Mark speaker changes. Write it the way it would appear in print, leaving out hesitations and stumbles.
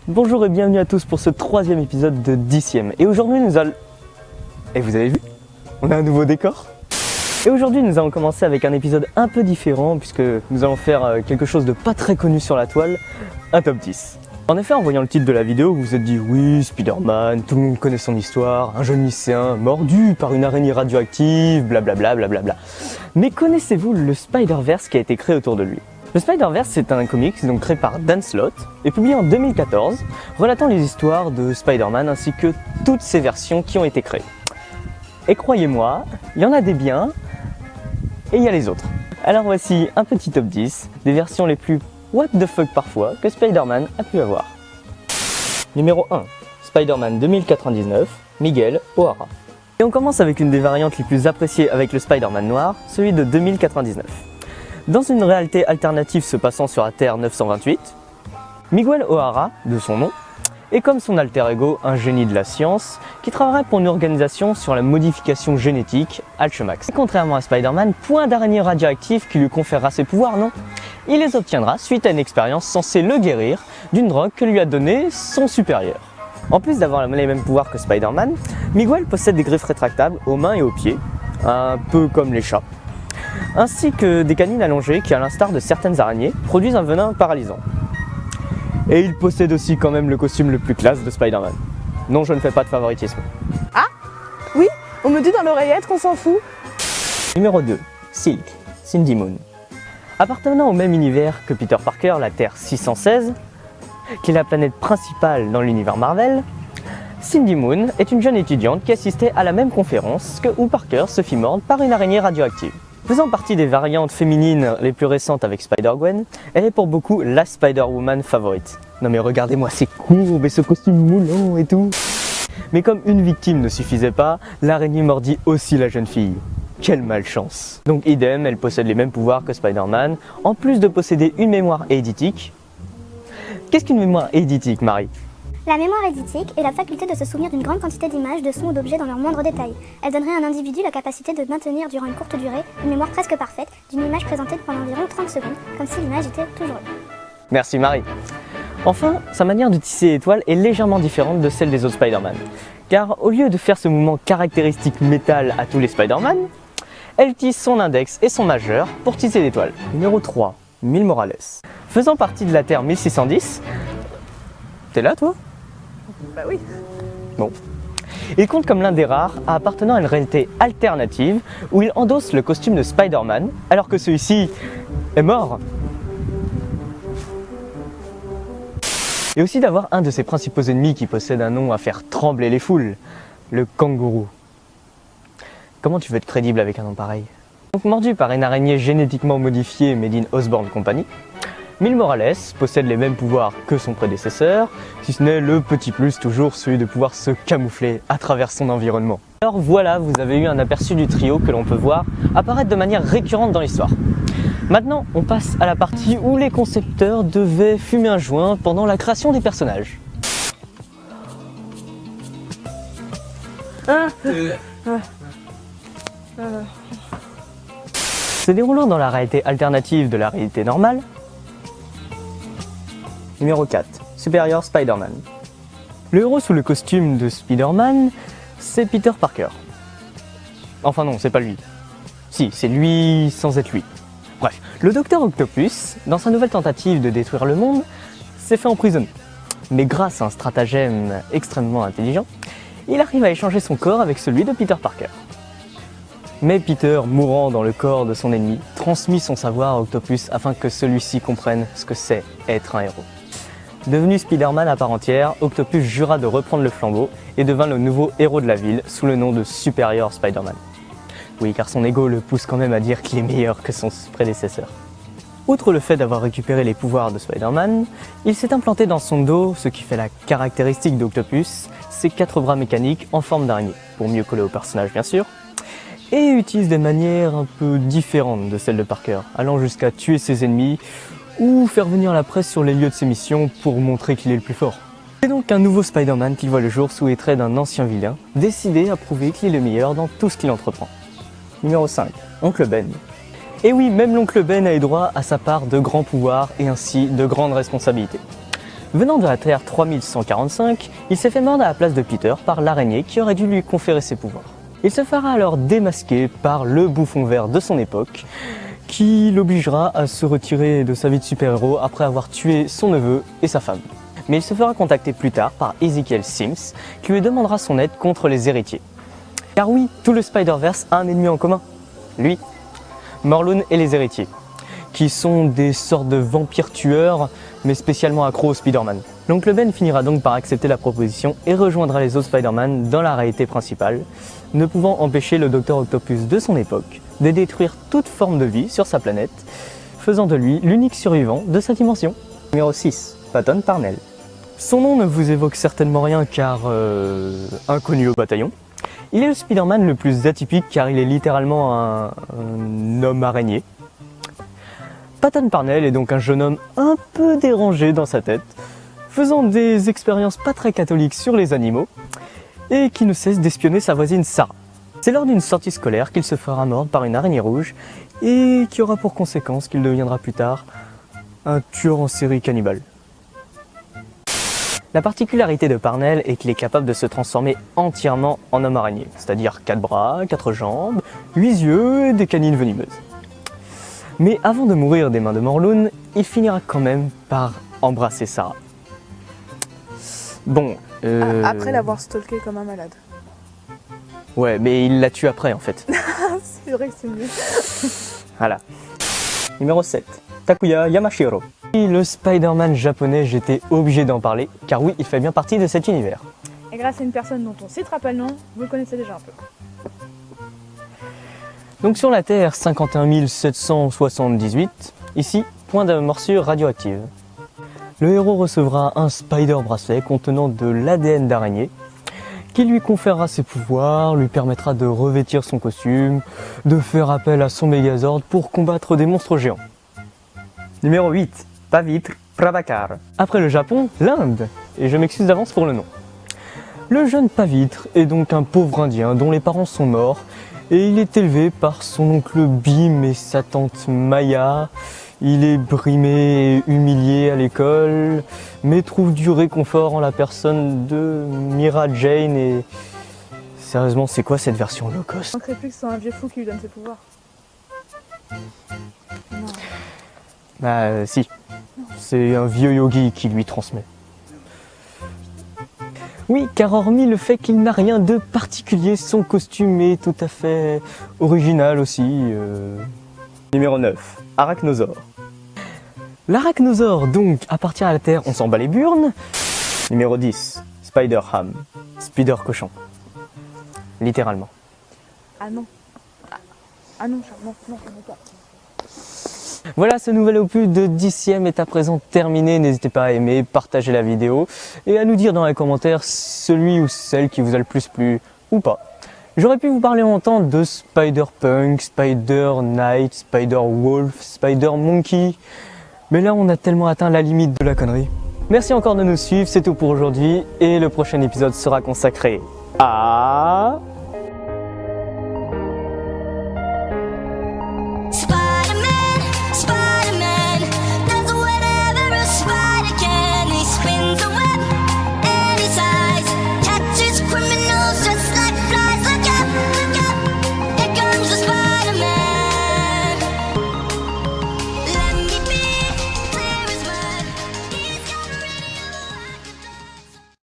Speaker 1: Bonjour et bienvenue à tous pour ce troisième épisode de 10e. Et aujourd'hui nous allons... Et vous avez vu? On a un nouveau décor. Et aujourd'hui nous allons commencer avec un épisode un peu différent puisque nous allons faire quelque chose de pas très connu sur la toile, un top 10. En effet, en voyant le titre de la vidéo, vous vous êtes dit oui, Spider-Man, tout le monde connaît son histoire, un jeune lycéen mordu par une araignée radioactive, blablabla, blablabla. Mais connaissez-vous le Spider-Verse qui a été créé autour de lui? Le Spider-Verse, c'est un comics donc créé par Dan Slott et publié en 2014, relatant les histoires de Spider-Man ainsi que toutes ses versions qui ont été créées. Et croyez-moi, il y en a des biens et il y a les autres. Alors voici un petit top 10 des versions les plus what the fuck parfois que Spider-Man a pu avoir. Numéro 1, Spider-Man 2099, Miguel O'Hara. Et on commence avec une des variantes les plus appréciées avec le Spider-Man noir, celui de 2099. Dans une réalité alternative se passant sur la Terre 928, Miguel O'Hara, de son nom, est comme son alter ego un génie de la science qui travaillerait pour une organisation sur la modification génétique, Alchemax. Et contrairement à Spider-Man, point d'araignée radioactive qui lui conférera ses pouvoirs, non. Il les obtiendra suite à une expérience censée le guérir d'une drogue que lui a donnée son supérieur. En plus d'avoir les mêmes pouvoirs que Spider-Man, Miguel possède des griffes rétractables aux mains et aux pieds, un peu comme les chats, ainsi que des canines allongées qui, à l'instar de certaines araignées, produisent un venin paralysant. Et il possède aussi quand même le costume le plus classe de Spider-Man. Non, je ne fais pas de favoritisme.
Speaker 2: Ah? Oui, on me dit dans l'oreillette qu'on s'en fout.
Speaker 1: Numéro 2. Silk, Cindy Moon. Appartenant au même univers que Peter Parker, la Terre 616, qui est la planète principale dans l'univers Marvel, Cindy Moon est une jeune étudiante qui assistait à la même conférence où Parker se fit mordre par une araignée radioactive. Faisant partie des variantes féminines les plus récentes avec Spider-Gwen, elle est pour beaucoup la Spider-Woman favorite. Non mais regardez-moi ces courbes et ce costume moulant et tout. Mais comme une victime ne suffisait pas, l'araignée mordit aussi la jeune fille. Quelle malchance. Donc idem, elle possède les mêmes pouvoirs que Spider-Man, en plus de posséder une mémoire eidetique. Qu'est-ce qu'une mémoire eidetique, Marie?
Speaker 3: La mémoire eidetique est la faculté de se souvenir d'une grande quantité d'images, de sons ou d'objets dans leurs moindres détails. Elle donnerait à un individu la capacité de maintenir durant une courte durée une mémoire presque parfaite d'une image présentée pendant environ 30 secondes, comme si l'image était toujours là.
Speaker 1: Merci Marie. Enfin, sa manière de tisser l'étoile est légèrement différente de celle des autres Spider-Man. Car au lieu de faire ce mouvement caractéristique métal à tous les Spider-Man, elle tisse son index et son majeur pour tisser l'étoile. Numéro 3, Miles Morales. Faisant partie de la Terre 1610, t'es là toi?
Speaker 2: Bah oui.
Speaker 1: Bon. Il compte comme l'un des rares à appartenant à une réalité alternative où il endosse le costume de Spider-Man alors que celui-ci est mort. Et aussi d'avoir un de ses principaux ennemis qui possède un nom à faire trembler les foules, le kangourou. Comment tu veux être crédible avec un nom pareil? Donc mordu par une araignée génétiquement modifiée made in Osborn Company, Miles Morales possède les mêmes pouvoirs que son prédécesseur, si ce n'est le petit plus toujours, celui de pouvoir se camoufler à travers son environnement. Alors voilà, vous avez eu un aperçu du trio que l'on peut voir apparaître de manière récurrente dans l'histoire. Maintenant, on passe à la partie où les concepteurs devaient fumer un joint pendant la création des personnages. Se déroulant dans la réalité alternative de la réalité normale. Numéro 4. Superior Spider-Man. Le héros sous le costume de Spider-Man, c'est Peter Parker. Enfin non, c'est pas lui. Si, c'est lui sans être lui. Bref, le Docteur Octopus, dans sa nouvelle tentative de détruire le monde, s'est fait emprisonner. Mais grâce à un stratagème extrêmement intelligent, il arrive à échanger son corps avec celui de Peter Parker. Mais Peter, mourant dans le corps de son ennemi, transmit son savoir à Octopus afin que celui-ci comprenne ce que c'est être un héros. Devenu Spider-Man à part entière, Octopus jura de reprendre le flambeau et devint le nouveau héros de la ville sous le nom de Superior Spider-Man. Oui, car son ego le pousse quand même à dire qu'il est meilleur que son prédécesseur. Outre le fait d'avoir récupéré les pouvoirs de Spider-Man, il s'est implanté dans son dos, ce qui fait la caractéristique d'Octopus, ses 4 bras mécaniques en forme d'araignée, pour mieux coller au personnage bien sûr, et utilise des manières un peu différentes de celles de Parker, allant jusqu'à tuer ses ennemis ou faire venir la presse sur les lieux de ses missions pour montrer qu'il est le plus fort. C'est donc un nouveau Spider-Man qui voit le jour sous les traits d'un ancien vilain, décidé à prouver qu'il est le meilleur dans tout ce qu'il entreprend. Numéro 5. Oncle Ben. Et oui, même l'oncle Ben a eu droit à sa part de grands pouvoirs et ainsi de grandes responsabilités. Venant de la Terre 3145, il s'est fait mordre à la place de Peter par l'araignée qui aurait dû lui conférer ses pouvoirs. Il se fera alors démasquer par le bouffon vert de son époque, qui l'obligera à se retirer de sa vie de super-héros après avoir tué son neveu et sa femme. Mais il se fera contacter plus tard par Ezekiel Sims, qui lui demandera son aide contre les héritiers. Car oui, tout le Spider-Verse a un ennemi en commun, lui, Morlun et les héritiers, qui sont des sortes de vampires tueurs, mais spécialement accros au Spider-Man. L'oncle Ben finira donc par accepter la proposition et rejoindra les autres Spider-Man dans la réalité principale, ne pouvant empêcher le Docteur Octopus de son époque de détruire toute forme de vie sur sa planète, faisant de lui l'unique survivant de sa dimension. Numéro 6, Patton Parnell. Son nom ne vous évoque certainement rien car inconnu au bataillon. Il est le Spider-Man le plus atypique car il est littéralement un homme araignée. Patton Parnell est donc un jeune homme un peu dérangé dans sa tête, faisant des expériences pas très catholiques sur les animaux et qui ne cesse d'espionner sa voisine Sarah. C'est lors d'une sortie scolaire qu'il se fera mordre par une araignée rouge et qui aura pour conséquence qu'il deviendra plus tard un tueur en série cannibale. La particularité de Parnell est qu'il est capable de se transformer entièrement en homme araignée, c'est-à-dire 4 bras, 4 jambes, 8 yeux et des canines venimeuses. Mais avant de mourir des mains de Morlun, il finira quand même par embrasser Sarah. Bon,
Speaker 2: Après l'avoir stalké comme un malade.
Speaker 1: Ouais, mais il la tue après en fait.
Speaker 2: C'est vrai que c'est mieux.
Speaker 1: Voilà. Numéro 7. Takuya Yamashiro. Et le Spider-Man japonais, j'étais obligé d'en parler, car oui, il fait bien partie de cet univers.
Speaker 2: Et grâce à une personne dont on ne citera pas le nom, vous le connaissez déjà un peu.
Speaker 1: Donc sur la Terre 51 778, ici, point de morsure radioactive. Le héros recevra un Spider Bracelet contenant de l'ADN d'araignée, qui lui conférera ses pouvoirs, lui permettra de revêtir son costume, de faire appel à son Megazord pour combattre des monstres géants. Numéro 8. Pavitr Prabhakar. Après le Japon, l'Inde, et je m'excuse d'avance pour le nom. Le jeune Pavitr est donc un pauvre indien dont les parents sont morts, et il est élevé par son oncle Bim et sa tante Maya. Il est brimé et humilié à l'école, mais trouve du réconfort en la personne de Mira Jane et... Sérieusement, c'est quoi cette version low cost?
Speaker 2: Il manquerait plus que ce soit un vieux fou qui lui donne ses pouvoirs. Non.
Speaker 1: Bah si, c'est un vieux yogi qui lui transmet. Oui, car hormis le fait qu'il n'a rien de particulier, son costume est tout à fait original aussi. Numéro 9, Arachnosaure. L'arachnosaure donc appartient à la Terre, on s'en bat les burnes. Numéro 10, Spider-Ham, Spider cochon. Littéralement.
Speaker 2: Ah non. Ah non, non, non, non.
Speaker 1: Voilà, ce nouvel opus de 10e est à présent terminé. N'hésitez pas à aimer, partager la vidéo et à nous dire dans les commentaires celui ou celle qui vous a le plus plu ou pas. J'aurais pu vous parler longtemps de Spider-Punk, Spider-Knight, Spider-Wolf, Spider-Monkey, mais là on a tellement atteint la limite de la connerie. Merci encore de nous suivre, c'est tout pour aujourd'hui et le prochain épisode sera consacré à...